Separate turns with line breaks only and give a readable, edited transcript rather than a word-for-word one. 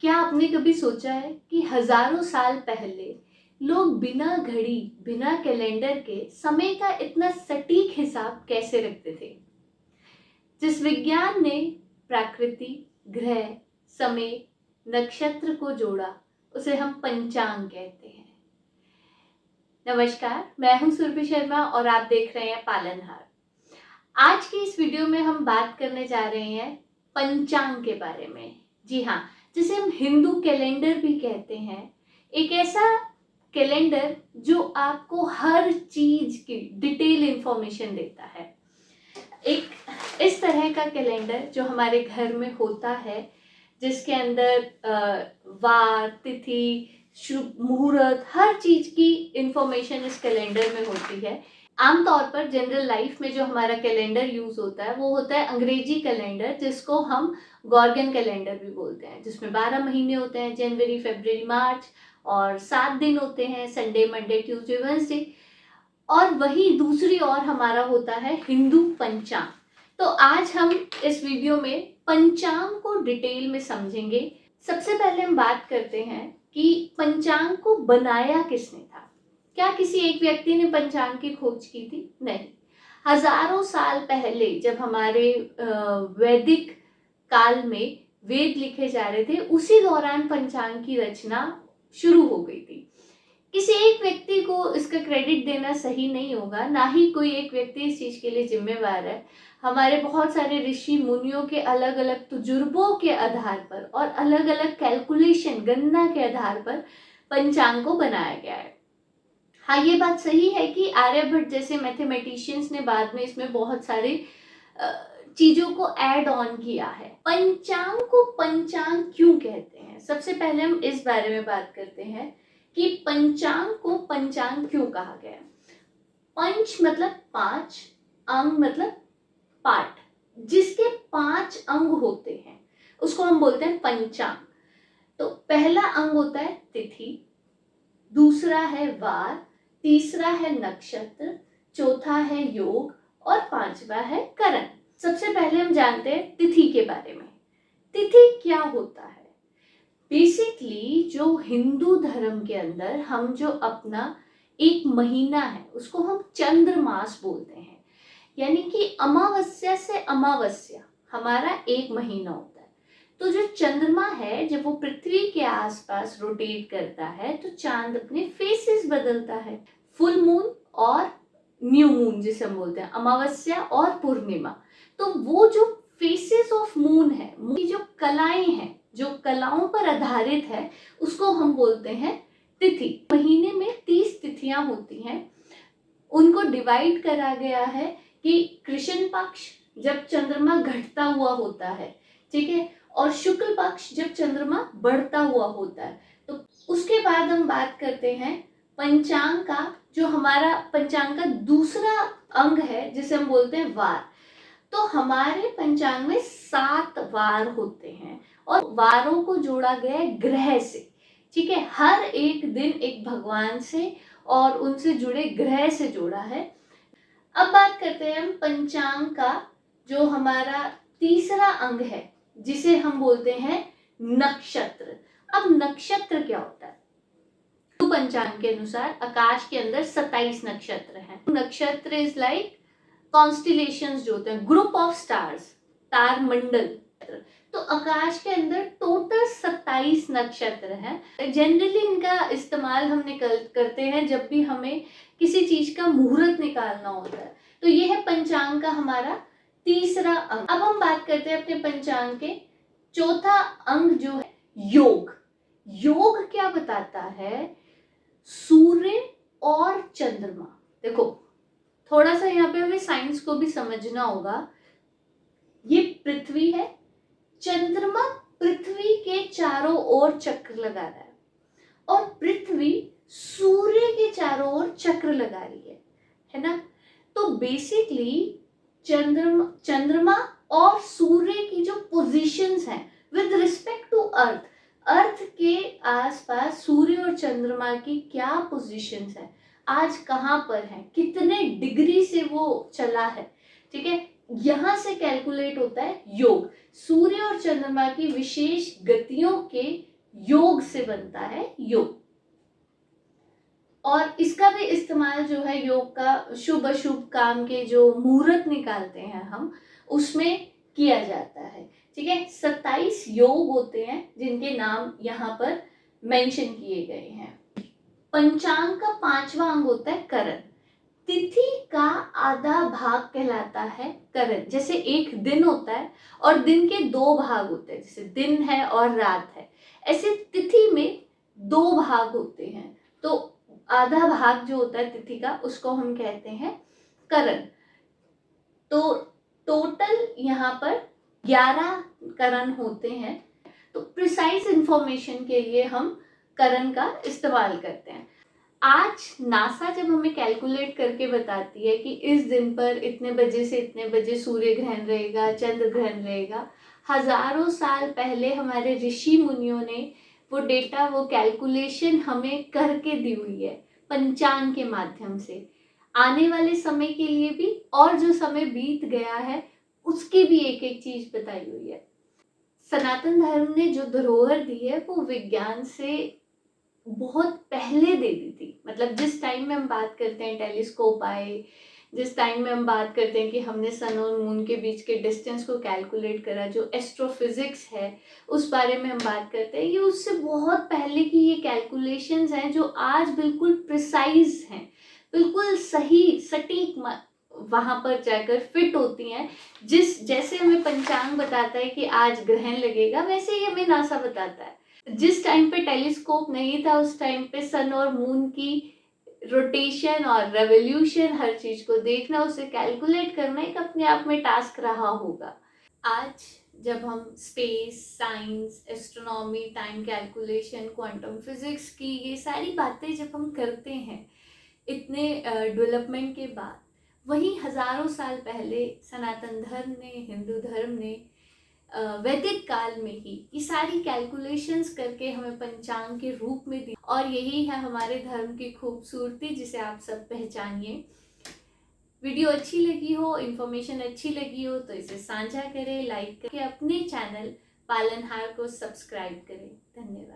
क्या आपने कभी सोचा है कि हजारों साल पहले लोग बिना घड़ी बिना कैलेंडर के समय का इतना सटीक हिसाब कैसे रखते थे। जिस विज्ञान ने प्रकृति, ग्रह, समय, नक्षत्र को जोड़ा उसे हम पंचांग कहते हैं। नमस्कार, मैं हूं सुरभि शर्मा और आप देख रहे हैं पालनहार। आज की इस वीडियो में हम बात करने जा रहे हैं पंचांग के बारे में। जी हाँ, जिसे हम हिंदू कैलेंडर भी कहते हैं। एक ऐसा कैलेंडर जो आपको हर चीज की डिटेल इंफॉर्मेशन देता है। एक इस तरह का कैलेंडर जो हमारे घर में होता है, जिसके अंदर वार, तिथि, शुभ मुहूर्त, हर चीज की इंफॉर्मेशन इस कैलेंडर में होती है। आमतौर पर जनरल लाइफ में जो हमारा कैलेंडर यूज होता है वो होता है अंग्रेजी कैलेंडर, जिसको हम गॉर्गन कैलेंडर भी बोलते हैं, जिसमें 12 महीने होते हैं, जनवरी, फरवरी, मार्च, और 7 दिन होते हैं, संडे, मंडे, ट्यूसडे, वेडनेसडे। और वही दूसरी ओर हमारा होता है हिंदू पंचांग। तो आज हम इस वीडियो में पंचांग को डिटेल में समझेंगे। सबसे पहले हम बात करते हैं कि पंचांग को बनाया किसने था। क्या किसी एक व्यक्ति ने पंचांग की खोज की थी? नहीं। हजारों साल पहले जब हमारे वैदिक काल में वेद लिखे जा रहे थे, उसी दौरान पंचांग की रचना शुरू हो गई थी। किसी एक व्यक्ति को इसका क्रेडिट देना सही नहीं होगा, ना ही कोई एक व्यक्ति इस चीज के लिए जिम्मेवार है। हमारे बहुत सारे ऋषि मुनियों के अलग अलग तजुर्बों के आधार पर और अलग अलग कैलकुलेशन, गणना के आधार पर पंचांग को बनाया गया है। हाँ, ये बात सही है कि आर्यभट्ट जैसे मैथमेटिशियंस ने बाद में इसमें बहुत सारे चीजों को ऐड ऑन किया है। पंचांग को पंचांग क्यों कहते हैं? सबसे पहले हम इस बारे में बात करते हैं कि पंचांग को पंचांग क्यों कहा गया। पंच मतलब 5, अंग मतलब पार्ट, जिसके 5 अंग होते हैं उसको हम बोलते हैं पंचांग। तो पहला अंग होता है तिथि, दूसरा है वार, तीसरा है नक्षत्र, चौथा है योग और 5वां है करण। सबसे पहले हम जानते हैं तिथि के बारे में। तिथि क्या होता है? बेसिकली जो हिंदू धर्म के अंदर हम जो अपना एक महीना है उसको हम चंद्रमास बोलते हैं। यानी कि अमावस्या से अमावस्या हमारा एक महीना होता है। तो जो चंद्रमा है, जब वो पृथ्वी के आसपास रोटेट करता है तो चांद अपने फेसेस बदलता है। फुल मून और न्यू मून जिसे हम बोलते हैं, अमावस्या और पूर्णिमा। तो वो जो फेसेस ऑफ मून है, की जो कलाएं हैं, जो कलाओं पर आधारित है, उसको हम बोलते हैं तिथि। महीने में 30 तिथियां होती हैं। उनको डिवाइड करा गया है कि कृष्ण पक्ष जब चंद्रमा घटता हुआ होता है, ठीक है, और शुक्ल पक्ष जब चंद्रमा बढ़ता हुआ होता है। तो उसके बाद हम बात करते हैं पंचांग का। जो हमारा पंचांग का दूसरा अंग है जिसे हम बोलते हैं वार। तो हमारे पंचांग में 7 वार होते हैं और वारों को जोड़ा गया है ग्रह से, ठीक है। हर एक दिन एक भगवान से और उनसे जुड़े ग्रह से जोड़ा है। अब बात करते हैं हम पंचांग का जो हमारा तीसरा अंग है, जिसे हम बोलते हैं नक्षत्र। अब नक्षत्र क्या होता है? पंचांग के अनुसार आकाश के अंदर 27 नक्षत्र हैं। नक्षत्र इज लाइक कॉन्स्टिलेशंस जो होते हैं, ग्रुप ऑफ स्टार्स, तार मंडल। तो आकाश के अंदर टोटल 27 नक्षत्र हैं। जनरली इनका इस्तेमाल हम करते हैं जब भी हमें किसी चीज का मुहूर्त निकालना होता है। तो ये है पंचांग का हमारा तीसरा अंग। अब हम बात करते हैं अपने पंचांग के चौथा अंग जो है योग। योग क्या बताता है? सूर्य और चंद्रमा। देखो, थोड़ा सा यहाँ पे हमें साइंस को भी समझना होगा। ये पृथ्वी है, चंद्रमा पृथ्वी के चारों ओर चक्र लगा रहा है और पृथ्वी सूर्य के चारों ओर चक्र लगा रही है ना। तो बेसिकली चंद्रमा और सूर्य की जो पोजीशंस हैं विद रिस्पेक्ट टू अर्थ, अर्थ के आसपास सूर्य और चंद्रमा की क्या पोजीशंस है, आज कहाँ पर है, कितने डिग्री से वो चला है, ठीक है, यहां से कैलकुलेट होता है योग। सूर्य और चंद्रमा की विशेष गतियों के योग से बनता है योग। और इसका भी इस्तेमाल जो है योग का शुभ अशुभ काम के जो मुहूर्त निकालते हैं हम, उसमें किया जाता है। ठीक है, 27 योग होते हैं जिनके नाम यहाँ पर मेंशन किए गए हैं। पंचांग का 5वां अंग होता है करण। तिथि का आधा भाग कहलाता है करण। जैसे एक दिन होता है और दिन के 2 भाग होते हैं, जैसे दिन है और रात है, ऐसे तिथि में 2 भाग होते हैं। तो आधा भाग जो होता है तिथि का, उसको हम कहते हैं करण। तो टोटल यहाँ पर 11 करण होते हैं। तो प्रिसाइज इंफॉर्मेशन के लिए हम करण का इस्तेमाल करते हैं। आज नासा जब हमें कैलकुलेट करके बताती है कि इस दिन पर इतने बजे से इतने बजे सूर्य ग्रहण रहेगा, चंद्र ग्रहण रहेगा, हजारों साल पहले हमारे ऋषि मुनियों ने वो डेटा, वो कैलकुलेशन हमें करके दी हुई है पंचांग के माध्यम से। आने वाले समय के लिए भी और जो समय बीत गया है उसकी भी एक एक चीज बताई हुई है। सनातन धर्म ने जो धरोहर दी है वो विज्ञान से बहुत पहले दे दी थी। मतलब जिस टाइम में हम बात करते हैं टेलीस्कोप आए, जिस टाइम में हम बात करते हैं कि हमने सन और मून के बीच के डिस्टेंस को कैलकुलेट करा, जो एस्ट्रोफिजिक्स है उस बारे में हम बात करते हैं, ये उससे बहुत पहले की ये कैलकुलेशंस हैं जो आज बिल्कुल प्रिसाइज हैं, बिल्कुल सही सटीक वहां पर जाकर फिट होती हैं। जैसे हमें पंचांग बताता है कि आज ग्रहण लगेगा, वैसे ही हमें नासा बताता है। जिस टाइम पे टेलीस्कोप नहीं था उस टाइम पे सन और मून की रोटेशन और रेवोल्यूशन, हर चीज को देखना, उसे कैलकुलेट करना एक अपने आप में टास्क रहा होगा। आज जब हम space science, astronomy, time calculation, quantum physics की ये सारी बातें जब हम करते हैं इतने डेवलपमेंट के बाद, वहीं हजारों साल पहले सनातन धर्म ने, हिंदू धर्म ने वैदिक काल में ही ये सारी कैलकुलेशंस करके हमें पंचांग के रूप में दी। और यही है हमारे धर्म की खूबसूरती, जिसे आप सब पहचानिए। वीडियो अच्छी लगी हो, इन्फॉर्मेशन अच्छी लगी हो तो इसे साझा करें, लाइक करें, अपने चैनल पालनहार को सब्सक्राइब करें। धन्यवाद।